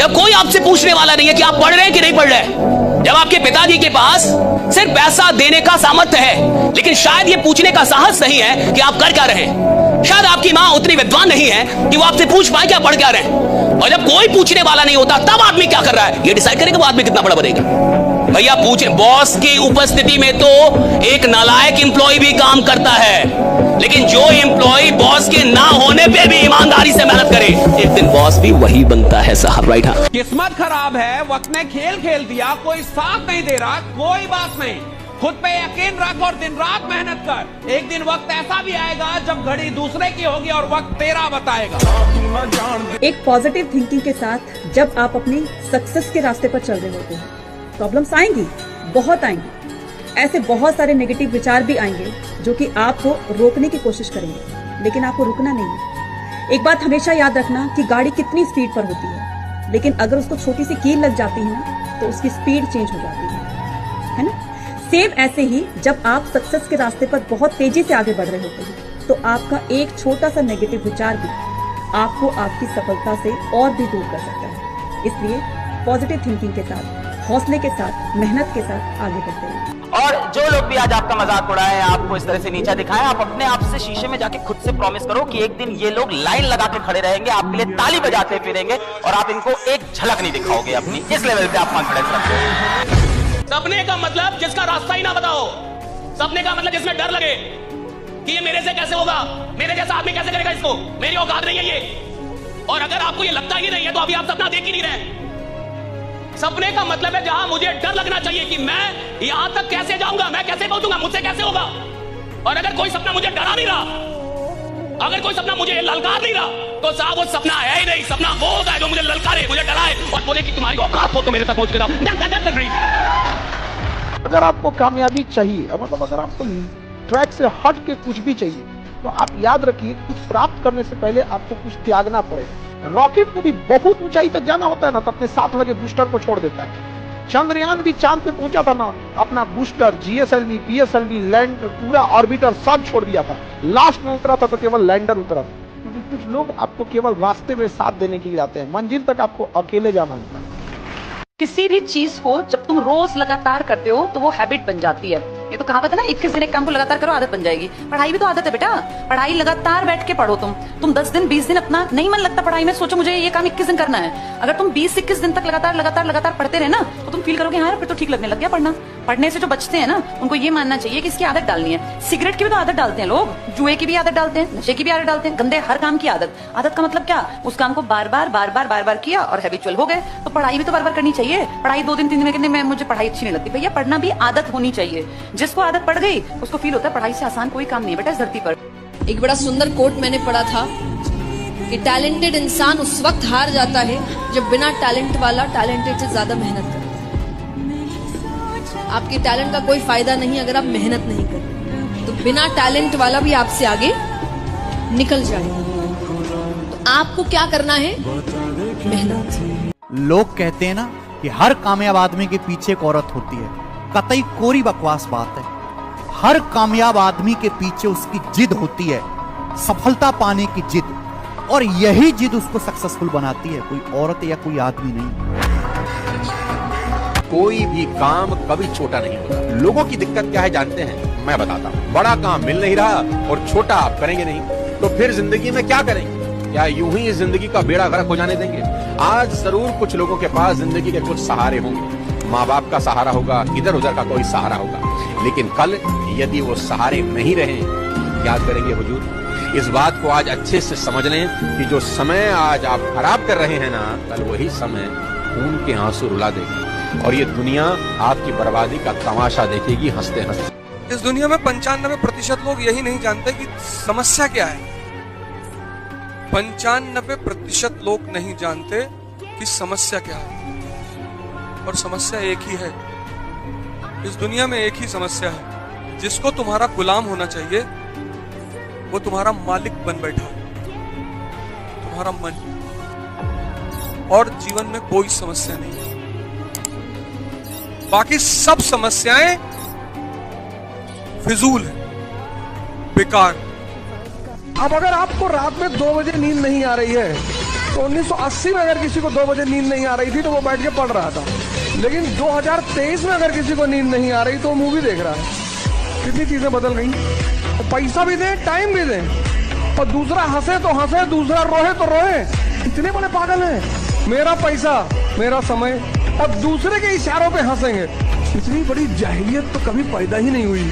जब कोई आपसे पूछने वाला नहीं है कि आप पढ़ रहे हैं कि नहीं पढ़ रहे, जब आपके पिताजी के पास सिर्फ पैसा देने का सामर्थ्य है लेकिन शायद ये पूछने का साहस नहीं है कि आप कर क्या रहे हैं, शायद आपकी मां उतनी विद्वान नहीं है कि वो आपसे पूछ पाए कि आप पढ़ क्या रहे हैं, और जब कोई पूछने वाला नहीं होता तब आदमी क्या कर रहा है ये डिसाइड करेगा वो आदमी कितना बड़ा बनेगा। भैया पूछे, बॉस की उपस्थिति में तो एक नालायक एम्प्लॉय भी काम करता है, लेकिन जो एम्प्लॉय बॉस के ना होने पे भी ईमानदारी से मेहनत करे एक दिन बॉस भी वही बनता है साहब, राइट? हाँ, किस्मत खराब है, वक्त ने खेल खेल दिया, कोई साथ नहीं दे रहा, कोई बात नहीं, खुद पे यकीन रख और दिन रात मेहनत कर। एक दिन वक्त ऐसा भी आएगा जब घड़ी दूसरे की होगी और वक्त तेरा बताएगा। एक पॉजिटिव थिंकिंग के साथ जब आप अपनी सक्सेस के रास्ते पर चल रहे होते हैं, प्रॉब्लम्स आएंगी, बहुत आएंगी, ऐसे बहुत सारे नेगेटिव विचार भी आएंगे जो कि आपको रोकने की कोशिश करेंगे, लेकिन आपको रुकना नहीं है। एक बात हमेशा याद रखना कि गाड़ी कितनी स्पीड पर होती है, लेकिन अगर उसको छोटी सी कील लग जाती है ना तो उसकी स्पीड चेंज हो जाती है ना? सेम ऐसे ही जब आप सक्सेस के रास्ते पर बहुत तेजी से आगे बढ़ रहे होते हैं तो आपका एक छोटा सा नेगेटिव विचार भी आपको आपकी सफलता से और भी दूर कर सकता है। इसलिए पॉजिटिव थिंकिंग के साथ, हौसले के साथ, मेहनत के साथ आगे बढ़ते हैं। और जो लोग भी आज आपका मजाक उड़ाए, आपको इस तरह से नीचा दिखाए, आप अपने आप से शीशे में जाके खुद से प्रॉमिस करो कि एक दिन ये लोग लाइन लगा के खड़े रहेंगे, आपके लिए ताली बजाते फिरेंगे और आप इनको एक झलक नहीं दिखाओगे अपनी। इस लेवल पे आप कॉन्फिडेंस रखो। सपने का मतलब जिसका रास्ता ही ना बताओ, सपने का मतलब जिसमें डर लगे कि ये मेरे से कैसे होगा, मेरे जैसा आदमी कैसे करेगा इसको, मेरी औकात नहीं है ये। और अगर आपको ये लगता ही नहीं है तो अभी आप सपना देख ही नहीं रहे। सपने का मतलब है जहां मुझे डर लगना चाहिए कि मैं यहां तक कैसे जाऊंगा, मैं कैसे पहुंचूंगा, मुझसे कैसे होगा। और अगर कोई सपना मुझे डरा नहीं रहा, अगर कोई सपना मुझे ललकार नहीं रहा, तो साहब वो सपना है ही नहीं। सपना वो होता है जो मुझे ललकारे, मुझे डराए और बोले कि तुम्हारी औकात हो तो मेरे तक पहुंच के जाओ। अगर आपको कामयाबी चाहिए, मतलब अगर आपको ट्रैक से हट के कुछ भी चाहिए, तो आप याद रखिए कुछ प्राप्त करने से पहले आपको कुछ त्यागना पड़ेगा। रॉकेट को भी बहुत ऊंचाई तक जाना होता है ना, तो अपने साथ लगे बूस्टर को छोड़ देता है। चंद्रयान भी चांद पे पहुंचा था ना, अपना बूस्टर, जीएसएलवी, पीएसएलवी, लैंड, पूरा ऑर्बिटर सब छोड़ दिया था। लास्ट में उतरा था तो केवल लैंडर उतरा था। क्योंकि कुछ लोग आपको केवल रास्ते में साथ देने के लिए आते हैं, मंजिल तक आपको अकेले जाना होता है। किसी भी चीज को जब तुम रोज लगातार करते हो तो वो हैबिट बन जाती है। ये तो कहावत है ना, 21 दिन एक काम को लगातार करो आदत बन जाएगी। पढ़ाई भी तो आदत है बेटा। पढ़ाई लगातार बैठ के पढ़ो, तुम 10 दिन 20 दिन अपना नहीं मन लगता पढ़ाई में, सोचो मुझे ये काम 21 दिन करना है। अगर तुम 20-21 दिन तक लगातार पढ़ते रहे ना तो तुम फील करोगे हाँ फिर तो ठीक लगने लग गया पढ़ना। पढ़ने से जो बचते हैं ना उनको ये मानना चाहिए कि इसकी आदत डालनी है। सिगरेट की भी तो आदत डालते हैं लोग, जुए की भी आदत डालते हैं, नशे की भी आदत डालते हैं, गंदे हर काम की आदत। आदत का मतलब क्या? उस काम को बार बार किया और हैबिचुअल हो गए। तो पढ़ाई भी तो बार करनी चाहिए। पढ़ाई 2 दिन 3 दिन में मुझे पढ़ाई अच्छी नहीं लगती, भैया पढ़ना भी आदत होनी चाहिए। जिसको आदत पड़ गई उसको फील होता है पढ़ाई से आसान कोई काम नहीं है बेटा इस धरती पर। एक बड़ा सुंदर कोट मैंने पढ़ा था कि टैलेंटेड इंसान उस वक्त हार जाता है जब बिना टैलेंट वाला टैलेंटेड से ज्यादा मेहनत करता है। आपके टैलेंट का कोई फायदा नहीं अगर आप मेहनत नहीं करते, तो बिना टैलेंट वाला भी आपसे आगे निकल जाएगा। तो आपको क्या करना है? मेहनत। लोग कहते हैं ना कि हर कामयाब आदमी के पीछे एक औरत होती है, कतई कोरी बकवास बात है। हर कामयाब आदमी के पीछे उसकी जिद होती है, सफलता पाने की जिद, और यही जिद उसको सक्सेसफुल बनाती है, कोई औरत या कोई आदमी नहीं। कोई भी काम कभी छोटा नहीं होता। लोगों की दिक्कत क्या है जानते हैं? मैं बताता हूँ। बड़ा काम मिल नहीं रहा और छोटा आप करेंगे नहीं, तो फिर जिंदगी में क्या करेंगे? क्या यूं ही इस जिंदगी का बेड़ा गर्क हो जाने देंगे? आज जरूर कुछ लोगों के पास जिंदगी के कुछ सहारे होंगे, माँ बाप का सहारा होगा, इधर उधर का कोई सहारा होगा, लेकिन कल यदि वो सहारे नहीं रहे, क्या करेंगे हुजूर? इस बात को आज अच्छे से समझ लें कि जो समय आज आप खराब कर रहे हैं ना, कल वही समय खून के आंसू रुला देगा और ये दुनिया आपकी बर्बादी का तमाशा देखेगी हंसते हंसते। इस दुनिया में 95% लोग यही नहीं जानते कि समस्या क्या है। 95% लोग नहीं जानते कि समस्या क्या है, और समस्या एक ही है। इस दुनिया में एक ही समस्या है, जिसको तुम्हारा गुलाम होना चाहिए वो तुम्हारा मालिक बन बैठा है, तुम्हारा मन। और जीवन में कोई समस्या नहीं है, बाकी सब समस्याएं फिजूल है, बेकार। अब अगर आपको रात में 2 बजे नींद नहीं आ रही है तो 1980 में अगर किसी को 2 बजे नींद नहीं आ रही थी तो वो बैठ के पढ़ रहा था, लेकिन 2023 में अगर किसी को नींद नहीं आ रही तो वो मूवी देख रहा है। कितनी चीजें बदल गई। तो पैसा भी दें, टाइम भी दें, और दूसरा हंसे तो हंसे, दूसरा रोए तो रोए। इतने बड़े पागल हैं। मेरा पैसा, मेरा समय, और दूसरे के इशारों पे हंसेंगे। इतनी बड़ी जाहिलियत तो कभी पैदा ही नहीं हुई।